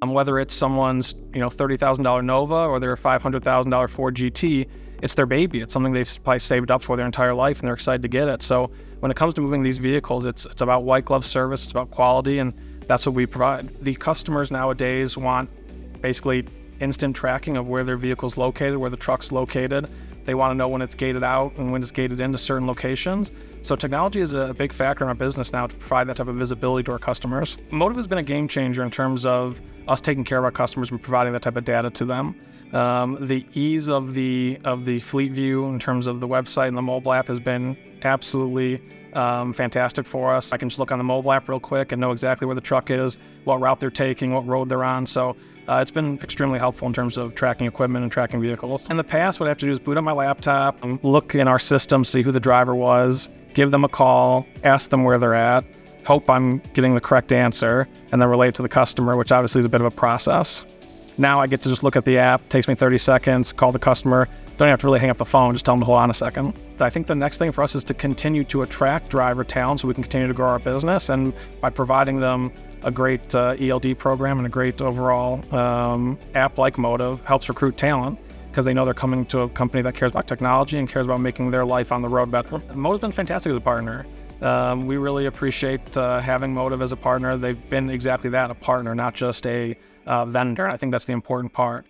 Whether it's someone's $30,000 Nova or their $500,000 Ford GT, it's their baby. It's something they've probably saved up for their entire life, and they're excited to get it. So when it comes to moving these vehicles, it's about white glove service, it's about quality, and that's what we provide. The customers nowadays want basically instant tracking of where their vehicle's located, where the truck's located. They want to know when it's gated out and when it's gated into certain locations. So technology is a big factor in our business now to provide that type of visibility to our customers. Motive has been a game changer in terms of us taking care of our customers and providing that type of data to them. The ease of the Fleet View in terms of the website and the mobile app has been absolutely fantastic for us. I can just look on the mobile app real quick and know exactly where the truck is, what route they're taking, what road they're on. So it's been extremely helpful in terms of tracking equipment and tracking vehicles. In the past, what I have to do is boot up my laptop, and look in our system, see who the driver was, give them a call, ask them where they're at, hope I'm getting the correct answer, and then relate to the customer, which obviously is a bit of a process. Now I get to just look at the app, takes me 30 seconds, call the customer, don't have to really hang up the phone, just tell them to hold on a second. I think the next thing for us is to continue to attract driver talent so we can continue to grow our business, and by providing them a great ELD program and a great overall app like Motive helps recruit talent because they know they're coming to a company that cares about technology and cares about making their life on the road better. Motive's been fantastic as a partner. We really appreciate having Motive as a partner. They've been exactly that, a partner, not just a vendor. I think that's the important part.